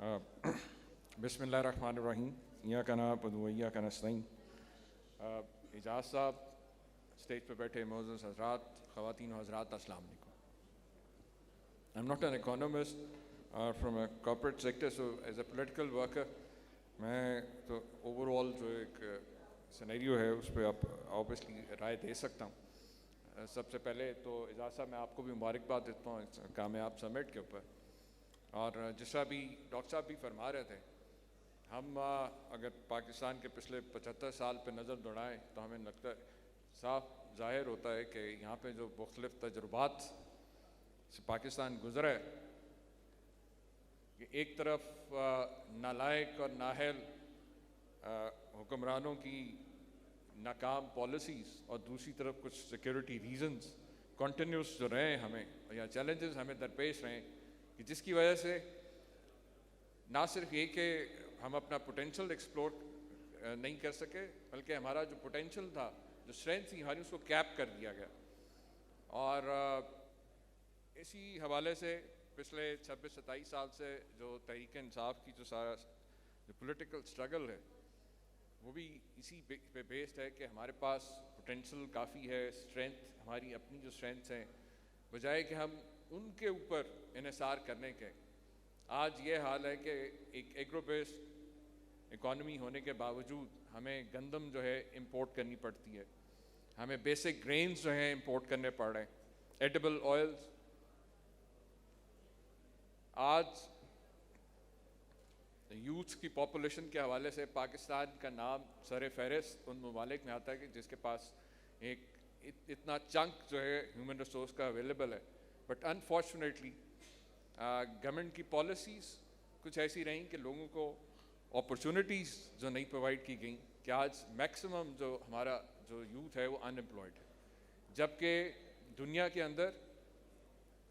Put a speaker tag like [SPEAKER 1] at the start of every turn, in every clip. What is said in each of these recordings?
[SPEAKER 1] बिस्मिल्लाहिर्रहमानिर्रहीम। इय्याक नअबुदु व इय्याक नस्तईन। एजाज साहब, स्टेज पर बैठे मोअज़्ज़ज़ हज़रात, ख़वातीन व हज़रात, अस्सलाम वालेकुम। I'm not an economist from a corporate sector, so as a political worker मैं तो ओवरऑल जो एक सिनेरियो है उस पर आप ऑब्वियसली राय दे सकता हूँ। सबसे पहले तो एजाज साहब मैं आपको भी मुबारकबाद देता हूँ इस कामयाब समिट के ऊपर। और जिस तरह भी डॉक्टर साहब भी फरमा रहे थे, हम अगर पाकिस्तान के पिछले 75 साल पे नज़र दौड़ाएं तो हमें लगता है साफ ज़ाहिर होता है कि यहाँ पे जो मुख्तलिफ़ तजुर्बात से पाकिस्तान गुज़रा है कि एक तरफ नालायक और नाहल हुक्मरानों की नाकाम पॉलिसीज़ और दूसरी तरफ कुछ सिक्योरिटी रीजंस कंटिन्यूस जो रहे हमें या चैलेंजेस हमें दरपेश रहे कि जिसकी वजह से ना सिर्फ ये कि हम अपना पोटेंशियल एक्सप्लोर नहीं कर सके, बल्कि हमारा जो पोटेंशियल था, जो स्ट्रेंथ थी हमारी, उसको कैप कर दिया गया। और इसी हवाले से पिछले 26-27 साल से जो तहरीक इंसाफ की जो सारा जो पॉलिटिकल स्ट्रगल है वो भी इसी पे बेस्ड है कि हमारे पास पोटेंशियल काफ़ी है, स्ट्रेंथ हमारी अपनी जो स्ट्रेंथ्स हैं, बजाय कि हम उनके ऊपर इन्हिसार करने के, आज ये हाल है कि एक एग्रो बेस्ड इकॉनमी होने के बावजूद हमें गंदम जो है इंपोर्ट करनी पड़ती है, हमें बेसिक ग्रेन्स जो हैं इंपोर्ट करने पड़ रहे हैं, एडिबल ऑयल्स। आज यूथ की पॉपुलेशन के हवाले से पाकिस्तान का नाम सर फहरिस्त उन ममालिक में आता है कि जिसके पास एक इतना चंक जो है ह्यूमन रिसोर्स का अवेलेबल है। बट अनफॉर्चुनेटली गवर्नमेंट की पॉलिसीज़ कुछ ऐसी रहीं कि लोगों को अपॉर्चुनिटीज़ जो नहीं प्रोवाइड की गई कि आज मैक्सिमम जो हमारा जो यूथ है वो अनएम्प्लॉयड है, जबकि दुनिया के अंदर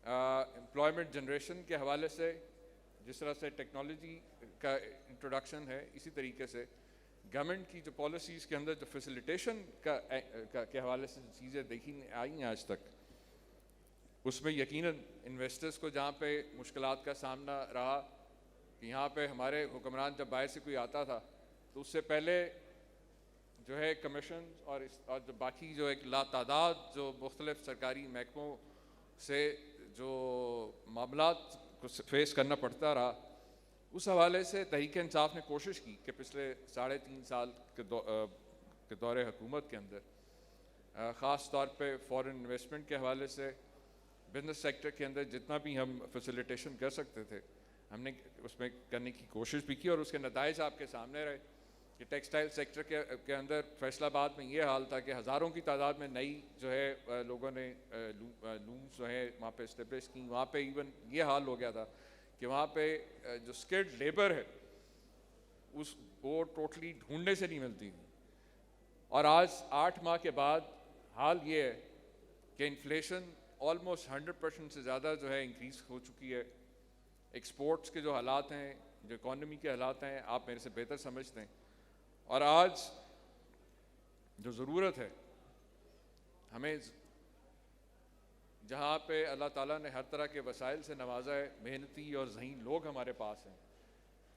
[SPEAKER 1] एम्प्लॉयमेंट जनरेशन के हवाले से जिस तरह से टेक्नोलॉजी का इंट्रोडक्शन है, इसी तरीके से गवर्नमेंट की जो पॉलिसीज़ के अंदर जो फैसिलिटेशन के हवाले से चीज़ें देखी आई हैं आज तक, उसमें यकीनन इन्वेस्टर्स को जहाँ पे मुश्किलात का सामना रहा कि यहाँ पे हमारे हुक्मरान जब बाहर से कोई आता था तो उससे पहले जो है कमीशन और जो बाकी जो एक लातादाद जो मुख्तलिफ सरकारी महकमों से जो मामलात को फेस करना पड़ता रहा, उस हवाले से तहरीक इंसाफ ने कोशिश की कि पिछले 3.5 साल के दौरे हुकूमत के अंदर ख़ास तौर पे फॉरेन इन्वेस्टमेंट के हवाले से बिजनेस सेक्टर के अंदर जितना भी हम फैसिलिटेशन कर सकते थे हमने उसमें करने की कोशिश भी की, और उसके नताइज आपके सामने रहे कि टेक्सटाइल सेक्टर के अंदर फैसलाबाद में ये हाल था कि हज़ारों की तादाद में नई जो है लोगों ने लूम्स जो है वहाँ पे इस्टेब्लिश की। वहाँ पे इवन ये हाल हो गया था कि वहाँ पे जो स्किल्ड लेबर है वो टोटली ढूंढने से नहीं मिलती थी। और आज 8 माह के बाद हाल ये है कि इन्फ्लेशन ऑलमोस्ट 100% से ज़्यादा जो है इंक्रीज़ हो चुकी है। एक्सपोर्ट्स के जो हालात हैं, जो इकॉनमी के हालात हैं, आप मेरे से बेहतर समझते हैं। और आज जो ज़रूरत है हमें, जहाँ पे अल्लाह ताला ने हर तरह के वसाइल से नवाजा है, मेहनती और ज़हीन लोग हमारे पास हैं,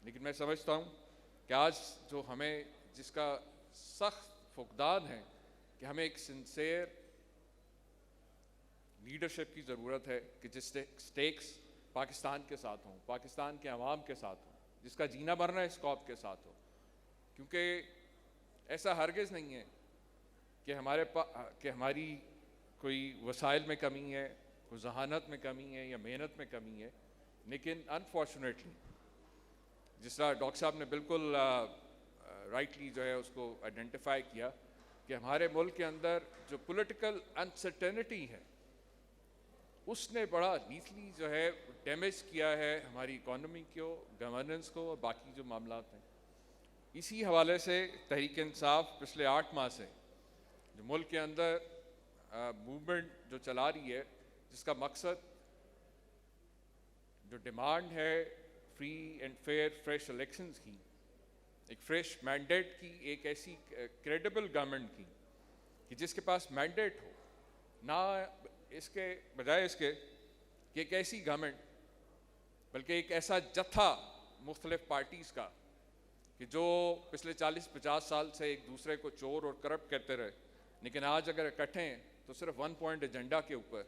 [SPEAKER 1] लेकिन मैं समझता हूँ कि आज जो हमें जिसका सख्त फुकदान है कि हमें एक सिंसेयर लीडरशिप की ज़रूरत है कि जिससे स्टेक्स पाकिस्तान के साथ हों, पाकिस्तान के अवाम के साथ हों, जिसका जीना मरना इस कौम के साथ हो। क्योंकि ऐसा हरगिज़ नहीं है कि हमारी कोई वसाइल में कमी है, कोई जहानत में कमी है या मेहनत में कमी है, लेकिन अनफॉर्चुनेटली जिस तरह डॉक्टर साहब ने बिल्कुल राइटली जो है उसको आइडेंटिफाई किया कि हमारे मुल्क के अंदर जो पॉलिटिकल अनसर्टेनिटी है उसने बड़ा नीचली जो है डैमेज किया है हमारी इकॉनमी को, गवर्नेंस को और बाकी जो मामलात हैं। इसी हवाले से तहरीक इंसाफ पिछले 8 माह से जो मुल्क के अंदर मूवमेंट जो चला रही है, जिसका मकसद जो डिमांड है free and fair fresh elections की, एक फ्रेश मैंडेट की, एक ऐसी क्रेडिबल गवर्नमेंट की कि जिसके पास मैंडेट हो, ना इसके बजाय इसके कि एक ऐसी गवर्नमेंट बल्कि एक ऐसा जत्था مختلف پارٹیز کا کہ جو پچھلے 40-50 سال سے ایک دوسرے کو چور اور کرپٹ کرتے رہے، لیکن آج اگر اکٹھے ہیں تو صرف 1 پوائنٹ ایجنڈا کے اوپر،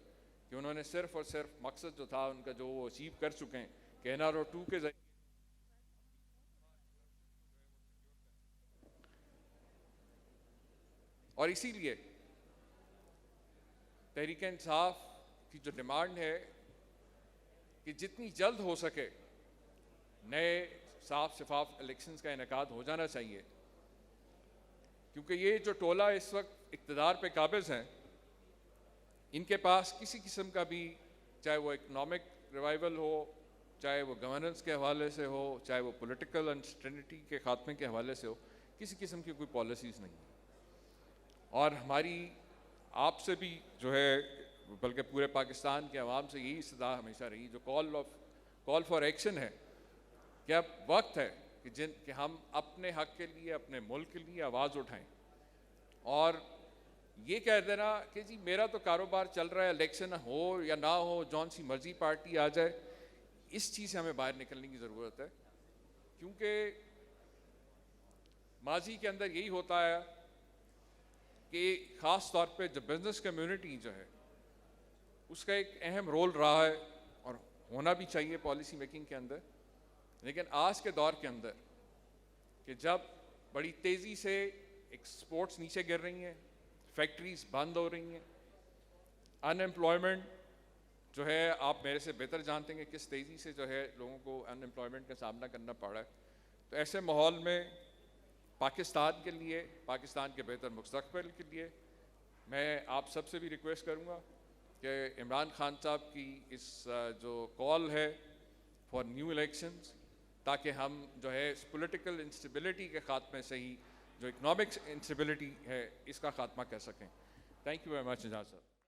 [SPEAKER 1] کہ انہوں نے صرف اور صرف مقصد جو تھا ان کا جو وہ اچیو کر چکے ہیں کہ NRO2 کے ذریعے اور اسی لیے تحریک انصاف کی جو ڈیمانڈ ہے کہ جتنی جلد ہو سکے نئے صاف شفاف الیکشنز کا انعقاد ہو جانا چاہیے، کیونکہ یہ جو ٹولہ اس وقت اقتدار پہ قابض ہیں ان کے پاس کسی قسم کا بھی، چاہے وہ اکنامک ریوائول ہو، چاہے وہ گورننس کے حوالے سے ہو، چاہے وہ پولیٹیکل انسٹیٹنٹی کے خاتمے کے حوالے سے ہو، کسی قسم کی کوئی پالیسیز نہیں. اور ہماری آپ سے بھی جو ہے، بلکہ پورے پاکستان کے عوام سے یہی صدا ہمیشہ رہی، جو کال فار ایکشن ہے، کہ اب وقت ہے کہ ہم اپنے حق کے لیے، اپنے ملک کے لیے آواز اٹھائیں. اور یہ کہہ دینا کہ جی میرا تو کاروبار چل رہا ہے، الیکشن ہو یا نہ ہو، جون سی مرضی پارٹی آ جائے، اس چیز سے ہمیں باہر نکلنے کی ضرورت ہے. کیونکہ ماضی کے اندر یہی ہوتا ہے کہ خاص طور پہ جو بزنس کمیونٹی جو ہے اس کا ایک اہم رول رہا ہے اور ہونا بھی چاہیے پالیسی میکنگ کے اندر. لیکن آج کے دور کے اندر کہ جب بڑی تیزی سے ایکسپورٹس نیچے گر رہی ہیں، فیکٹریز بند ہو رہی ہیں، ان امپلائمنٹ جو ہے آپ میرے سے بہتر جانتے ہیں کہ کس تیزی سے جو ہے لوگوں کو ان امپلائمنٹ کا سامنا کرنا پڑ رہا ہے، تو ایسے ماحول میں پاکستان کے لیے، پاکستان کے بہتر مستقبل کے لیے میں آپ سب سے بھی ریکویسٹ کروں گا کہ عمران خان صاحب کی اس جو کال ہے فار نیو الیکشنز، تاکہ ہم جو ہے اس پولیٹیکل انسٹیبلٹی کے خاتمے سے ہی جو اکنامک انسٹیبلٹی ہے اس کا خاتمہ کر سکیں. تھینک یو ویری مچ اعجاز صاحب.